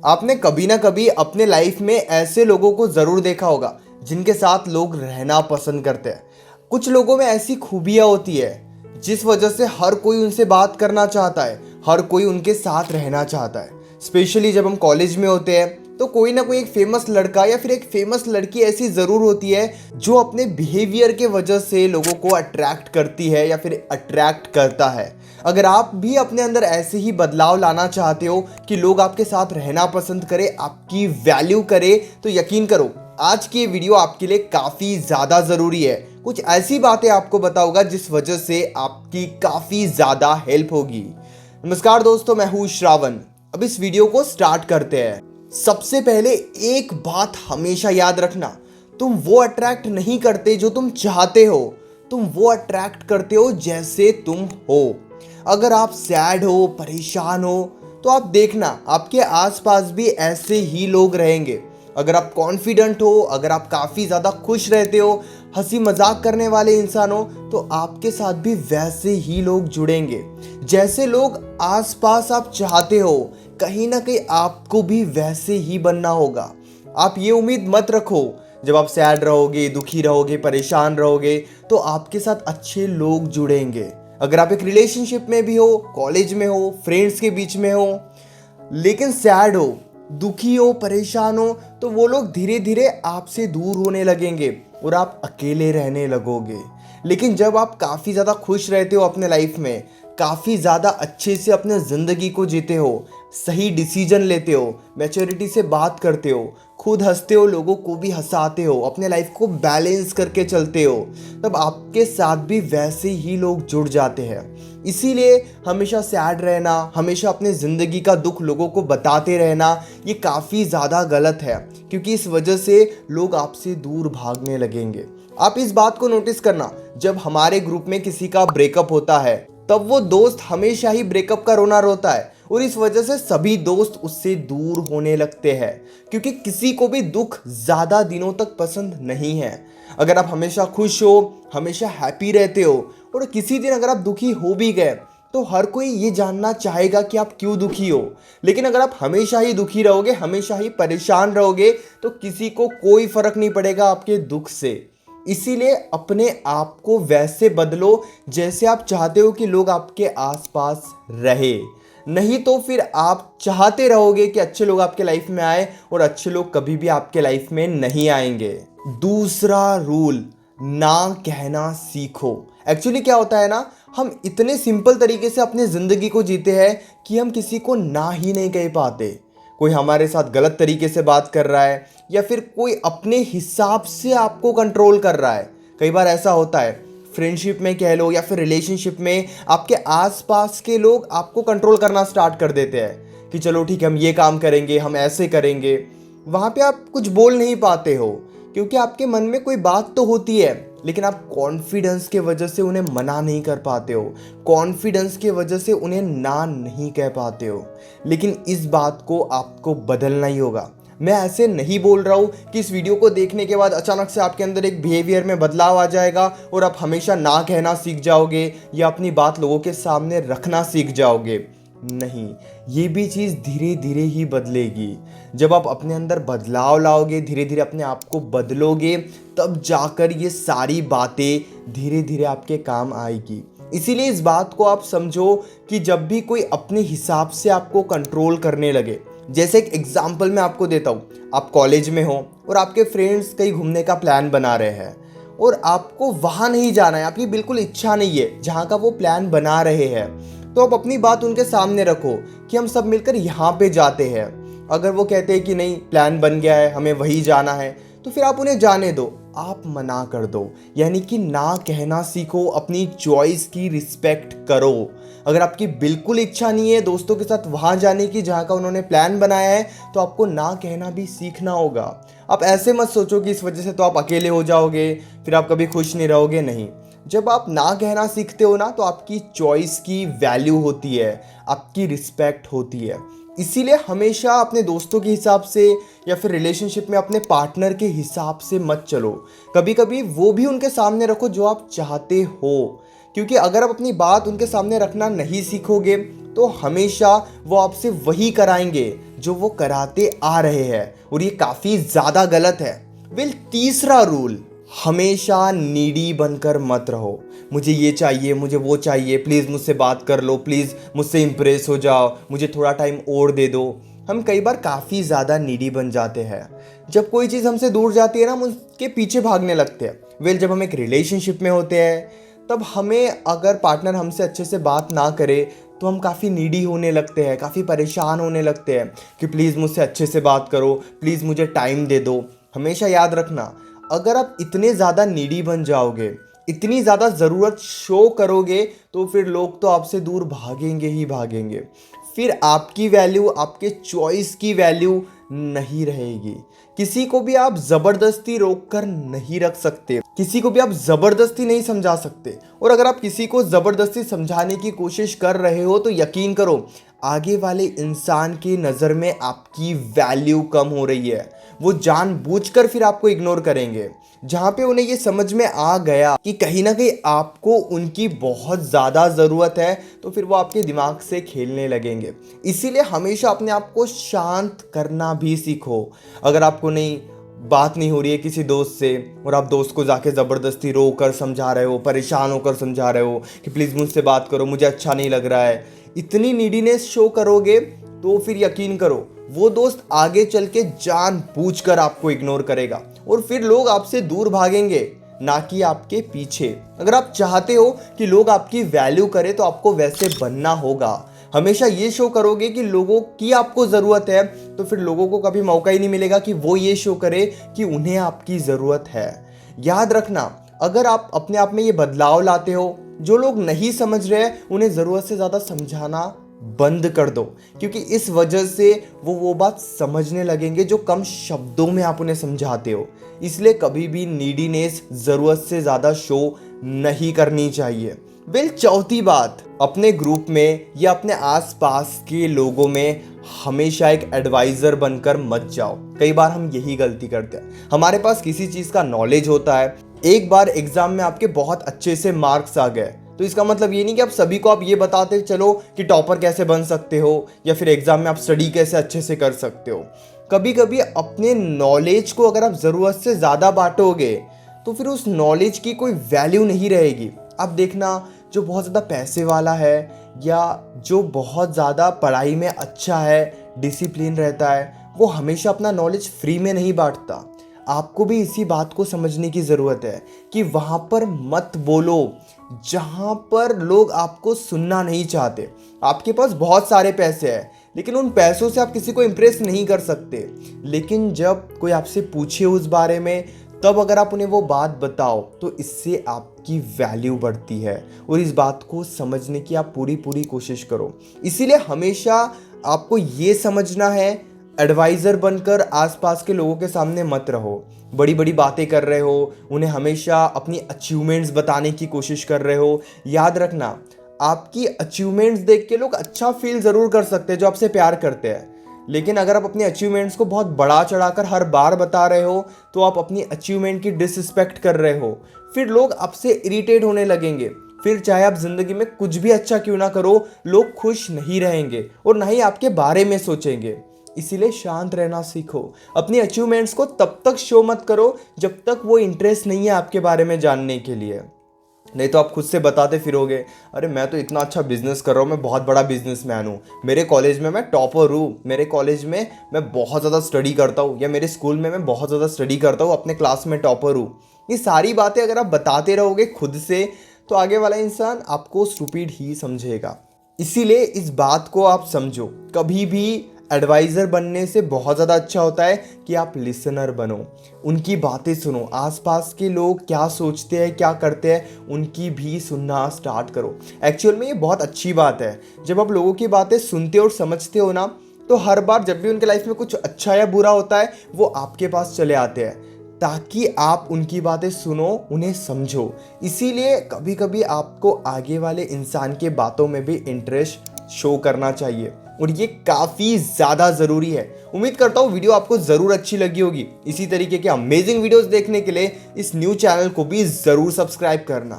आपने कभी ना कभी अपने लाइफ में ऐसे लोगों को ज़रूर देखा होगा जिनके साथ लोग रहना पसंद करते हैं। कुछ लोगों में ऐसी खूबियाँ होती है जिस वजह से हर कोई उनसे बात करना चाहता है, हर कोई उनके साथ रहना चाहता है। स्पेशली जब हम कॉलेज में होते हैं तो कोई ना कोई एक फेमस लड़का या फिर एक फेमस लड़की ऐसी ज़रूर होती है जो अपने बिहेवियर के वजह से लोगों को अट्रैक्ट करती है या फिर अट्रैक्ट करता है। अगर आप भी अपने अंदर ऐसे ही बदलाव लाना चाहते हो कि लोग आपके साथ रहना पसंद करें, आपकी वैल्यू करें, तो यकीन करो आज की ये वीडियो आपके लिए काफ़ी ज़्यादा ज़रूरी है। कुछ ऐसी बातें आपको बताऊंगा जिस वजह से आपकी काफ़ी ज़्यादा हेल्प होगी। नमस्कार दोस्तों, मैं हूँ श्रावण। अब इस वीडियो को स्टार्ट करते हैं। सबसे पहले एक बात हमेशा याद रखना, तुम वो अट्रैक्ट नहीं करते जो तुम चाहते हो, तुम वो अट्रैक्ट करते हो जैसे तुम हो। अगर आप सैड हो, परेशान हो, तो आप देखना आपके आसपास भी ऐसे ही लोग रहेंगे। अगर आप कॉन्फिडेंट हो, अगर आप काफ़ी ज़्यादा खुश रहते हो, हंसी मजाक करने वाले इंसान हो, तो आपके साथ भी वैसे ही लोग जुड़ेंगे। जैसे लोग आसपास आप चाहते हो, कहीं ना कहीं आपको भी वैसे ही बनना होगा। आप ये उम्मीद मत रखो जब आप सैड रहोगे, दुखी रहोगे, परेशान रहोगे तो आपके साथ अच्छे लोग जुड़ेंगे। अगर आप एक रिलेशनशिप में भी हो, कॉलेज में हो, फ्रेंड्स के बीच में हो, लेकिन सैड हो, दुखी हो, परेशान हो, तो वो लोग धीरे धीरे आपसे दूर होने लगेंगे और आप अकेले रहने लगोगे। लेकिन जब आप काफ़ी ज़्यादा खुश रहते हो अपने लाइफ में, काफ़ी ज़्यादा अच्छे से अपने ज़िंदगी को जीते हो, सही डिसीजन लेते हो, मैच्योरिटी से बात करते हो, खुद हंसते हो, लोगों को भी हंसाते हो, अपने लाइफ को बैलेंस करके चलते हो, तब आपके साथ भी वैसे ही लोग जुड़ जाते हैं। इसीलिए हमेशा सैड रहना, हमेशा अपने ज़िंदगी का दुख लोगों को बताते रहना, ये काफ़ी ज़्यादा गलत है, क्योंकि इस वजह से लोग आपसे दूर भागने लगेंगे। आप इस बात को नोटिस करना, जब हमारे ग्रुप में किसी का ब्रेकअप होता है तब वो दोस्त हमेशा ही ब्रेकअप का रोना रोता है और इस वजह से सभी दोस्त उससे दूर होने लगते हैं, क्योंकि किसी को भी दुख ज़्यादा दिनों तक पसंद नहीं है। अगर आप हमेशा खुश हो, हमेशा हैप्पी रहते हो और किसी दिन अगर आप दुखी हो भी गए तो हर कोई ये जानना चाहेगा कि आप क्यों दुखी हो। लेकिन अगर आप हमेशा ही दुखी रहोगे, हमेशा ही परेशान रहोगे, तो किसी को कोई फर्क नहीं पड़ेगा आपके दुख से। इसीलिए अपने आप को वैसे बदलो जैसे आप चाहते हो कि लोग आपके आसपास रहे। नहीं तो फिर आप चाहते रहोगे कि अच्छे लोग आपके लाइफ में आए और अच्छे लोग कभी भी आपके लाइफ में नहीं आएंगे। दूसरा रूल, ना कहना सीखो। एक्चुअली क्या होता है ना, हम इतने सिंपल तरीके से अपनी ज़िंदगी को जीते हैं कि हम किसी को ना ही नहीं कह पाते। कोई हमारे साथ गलत तरीके से बात कर रहा है या फिर कोई अपने हिसाब से आपको कंट्रोल कर रहा है। कई बार ऐसा होता है, फ्रेंडशिप में कह लो या फिर रिलेशनशिप में, आपके आसपास के लोग आपको कंट्रोल करना स्टार्ट कर देते हैं कि चलो ठीक है, हम ये काम करेंगे, हम ऐसे करेंगे। वहाँ पे आप कुछ बोल नहीं पाते हो क्योंकि आपके मन में कोई बात तो होती है, लेकिन आप कॉन्फिडेंस के वजह से उन्हें मना नहीं कर पाते हो, कॉन्फिडेंस के वजह से उन्हें ना नहीं कह पाते हो। लेकिन इस बात को आपको बदलना ही होगा। मैं ऐसे नहीं बोल रहा हूँ कि इस वीडियो को देखने के बाद अचानक से आपके अंदर एक बिहेवियर में बदलाव आ जाएगा और आप हमेशा ना कहना सीख जाओगे या अपनी बात लोगों के सामने रखना सीख जाओगे। नहीं, ये भी चीज़ धीरे धीरे ही बदलेगी। जब आप अपने अंदर बदलाव लाओगे, धीरे धीरे अपने आप को बदलोगे, तब जाकर ये सारी बातें धीरे धीरे आपके काम आएगी। इसीलिए इस बात को आप समझो कि जब भी कोई अपने हिसाब से आपको कंट्रोल करने लगे, जैसे एक एग्जाम्पल मैं आपको देता हूँ, आप कॉलेज में हो और आपके फ्रेंड्स कहीं घूमने का प्लान बना रहे हैं और आपको वहाँ नहीं जाना है, आपकी बिल्कुल इच्छा नहीं है जहाँ का वो प्लान बना रहे हैं, तो आप अपनी बात उनके सामने रखो कि हम सब मिलकर यहाँ पे जाते हैं। अगर वो कहते हैं कि नहीं, प्लान बन गया है, हमें वही जाना है, तो फिर आप उन्हें जाने दो, आप मना कर दो। यानी कि ना कहना सीखो, अपनी चॉइस की रिस्पेक्ट करो। अगर आपकी बिल्कुल इच्छा नहीं है दोस्तों के साथ वहाँ जाने की जहाँ का उन्होंने प्लान बनाया है, तो आपको ना कहना भी सीखना होगा। आप ऐसे मत सोचो कि इस वजह से तो आप अकेले हो जाओगे, फिर आप कभी खुश नहीं रहोगे। नहीं, जब आप ना कहना सीखते हो ना, तो आपकी चॉइस की वैल्यू होती है, आपकी रिस्पेक्ट होती है। इसीलिए हमेशा अपने दोस्तों के हिसाब से या फिर रिलेशनशिप में अपने पार्टनर के हिसाब से मत चलो। कभी कभी वो भी उनके सामने रखो जो आप चाहते हो, क्योंकि अगर आप अपनी बात उनके सामने रखना नहीं सीखोगे तो हमेशा वो आपसे वही कराएंगे जो वो कराते आ रहे हैं, और ये काफ़ी ज़्यादा गलत है। तीसरा रूल, हमेशा नीडी बनकर मत रहो। मुझे ये चाहिए, मुझे वो चाहिए, प्लीज़ मुझसे बात कर लो, प्लीज़ मुझसे इम्प्रेस हो जाओ, मुझे थोड़ा टाइम और दे दो। हम कई बार काफ़ी ज़्यादा नीडी बन जाते हैं। जब कोई चीज़ हमसे दूर जाती है ना, हम उसके पीछे भागने लगते हैं। जब हम एक रिलेशनशिप में होते हैं, तब हमें अगर पार्टनर हमसे अच्छे से बात ना करे तो हम काफ़ी नीडी होने लगते हैं, काफ़ी परेशान होने लगते हैं कि प्लीज़ मुझसे अच्छे से बात करो, प्लीज़ मुझे टाइम दे दो। हमेशा याद रखना, अगर आप इतने ज़्यादा नीडी बन जाओगे, इतनी ज़्यादा ज़रूरत शो करोगे, तो फिर लोग तो आपसे दूर भागेंगे ही भागेंगे। फिर आपकी वैल्यू, आपके चॉइस की वैल्यू नहीं रहेगी। किसी को भी आप ज़बरदस्ती रोक कर नहीं रख सकते, किसी को भी आप ज़बरदस्ती नहीं समझा सकते। और अगर आप किसी को ज़बरदस्ती समझाने की कोशिश कर रहे हो तो यकीन करो, आगे वाले इंसान की नज़र में आपकी वैल्यू कम हो रही है। वो जानबूझकर फिर आपको इग्नोर करेंगे। जहाँ पे उन्हें ये समझ में आ गया कि कहीं ना कहीं आपको उनकी बहुत ज़्यादा ज़रूरत है, तो फिर वो आपके दिमाग से खेलने लगेंगे। इसीलिए हमेशा अपने आप को शांत करना भी सीखो। अगर आपको बात नहीं हो रही है किसी दोस्त से, और आप दोस्त को जाके ज़बरदस्ती रो कर समझा रहे हो, परेशान होकर समझा रहे हो कि प्लीज़ मुझसे बात करो, मुझे अच्छा नहीं लग रहा है, इतनी नीडीनेस शो करोगे, तो फिर यकीन करो वो दोस्त आगे चल के जानबूझकर आपको इग्नोर करेगा, और फिर लोग आपसे दूर भागेंगे, ना कि आपके पीछे। अगर आप चाहते हो कि लोग आपकी वैल्यू करें, तो आपको वैसे बनना होगा। हमेशा ये शो करोगे कि लोगों की आपको ज़रूरत है, तो फिर लोगों को कभी मौका ही नहीं मिलेगा कि वो ये शो करे कि उन्हें आपकी ज़रूरत है। याद रखना, अगर आप अपने आप में ये बदलाव लाते हो, जो लोग नहीं समझ रहे उन्हें ज़रूरत से ज़्यादा समझाना बंद कर दो, क्योंकि इस वजह से वो बात समझने लगेंगे जो कम शब्दों में आप उन्हें समझाते हो। इसलिए कभी भी नीडीनेस ज़रूरत से ज़्यादा शो नहीं करनी चाहिए। चौथी बात, अपने ग्रुप में या अपने आसपास के लोगों में हमेशा एक एडवाइज़र बनकर मत जाओ। कई बार हम यही गलती करते हैं। हमारे पास किसी चीज़ का नॉलेज होता है, एक बार एग्ज़ाम में आपके बहुत अच्छे से मार्क्स आ गए, तो इसका मतलब ये नहीं कि आप सभी को आप ये बताते चलो कि टॉपर कैसे बन सकते हो, या फिर एग्ज़ाम में आप स्टडी कैसे अच्छे से कर सकते हो। कभी कभी अपने नॉलेज को अगर आप ज़रूरत से ज़्यादा बांटोगे, तो फिर उस नॉलेज की कोई वैल्यू नहीं रहेगी। आप देखना, जो बहुत ज़्यादा पैसे वाला है या जो बहुत ज़्यादा पढ़ाई में अच्छा है, डिसिप्लिन रहता है, वो हमेशा अपना नॉलेज फ्री में नहीं बांटता। आपको भी इसी बात को समझने की ज़रूरत है कि वहाँ पर मत बोलो जहाँ पर लोग आपको सुनना नहीं चाहते। आपके पास बहुत सारे पैसे हैं, लेकिन उन पैसों से आप किसी को इम्प्रेस नहीं कर सकते। लेकिन जब कोई आपसे पूछे उस बारे में, तब अगर आप उन्हें वो बात बताओ, तो इससे आपकी वैल्यू बढ़ती है, और इस बात को समझने की आप पूरी कोशिश करो। इसीलिए हमेशा आपको ये समझना है, एडवाइज़र बनकर आसपास के लोगों के सामने मत रहो। बड़ी बड़ी बातें कर रहे हो, उन्हें हमेशा अपनी अचीवमेंट्स बताने की कोशिश कर रहे हो। याद रखना, आपकी अचीवमेंट्स देख के लोग अच्छा फील ज़रूर कर सकते हैं जो आपसे प्यार करते हैं, लेकिन अगर आप अपनी अचीवमेंट्स को बहुत बढ़ा चढ़ाकर हर बार बता रहे हो, तो आप अपनी अचीवमेंट की डिसरिस्पेक्ट कर रहे हो। फिर लोग आपसे इरिटेट होने लगेंगे। फिर चाहे आप ज़िंदगी में कुछ भी अच्छा क्यों ना करो, लोग खुश नहीं रहेंगे और ना ही आपके बारे में सोचेंगे। इसीलिए शांत रहना सीखो। अपनी अचीवमेंट्स को तब तक शो मत करो जब तक वो इंटरेस्ट नहीं है आपके बारे में जानने के लिए। नहीं तो आप खुद से बताते फिरोगे, अरे मैं तो इतना अच्छा बिजनेस कर रहा हूँ, मैं बहुत बड़ा बिजनेसमैन हूँ, मेरे कॉलेज में मैं टॉपर हूँ, मेरे कॉलेज में मैं बहुत ज़्यादा स्टडी करता हूँ, या मेरे स्कूल में मैं बहुत ज़्यादा स्टडी करता हूँ, अपने क्लास में टॉपर हूँ। ये सारी बातें अगर आप बताते रहोगे खुद से, तो आगे वाला इंसान आपको स्टूपिड ही समझेगा। इसीलिए इस बात को आप समझो, कभी भी एडवाइज़र बनने से बहुत ज़्यादा अच्छा होता है कि आप लिसनर बनो, उनकी बातें सुनो, आसपास के लोग क्या सोचते हैं, क्या करते हैं, उनकी भी सुनना स्टार्ट करो। एक्चुअल में ये बहुत अच्छी बात है। जब आप लोगों की बातें सुनते और समझते हो ना, तो हर बार जब भी उनके लाइफ में कुछ अच्छा या बुरा होता है, वो आपके पास चले आते हैं ताकि आप उनकी बातें सुनो, उन्हें समझो। इसीलिए कभी कभी आपको आगे वाले इंसान के बातों में भी इंटरेस्ट शो करना चाहिए, और ये काफ़ी ज़्यादा ज़रूरी है। उम्मीद करता हूँ वीडियो आपको ज़रूर अच्छी लगी होगी। इसी तरीके के अमेजिंग वीडियोस देखने के लिए इस न्यू चैनल को भी ज़रूर सब्सक्राइब करना।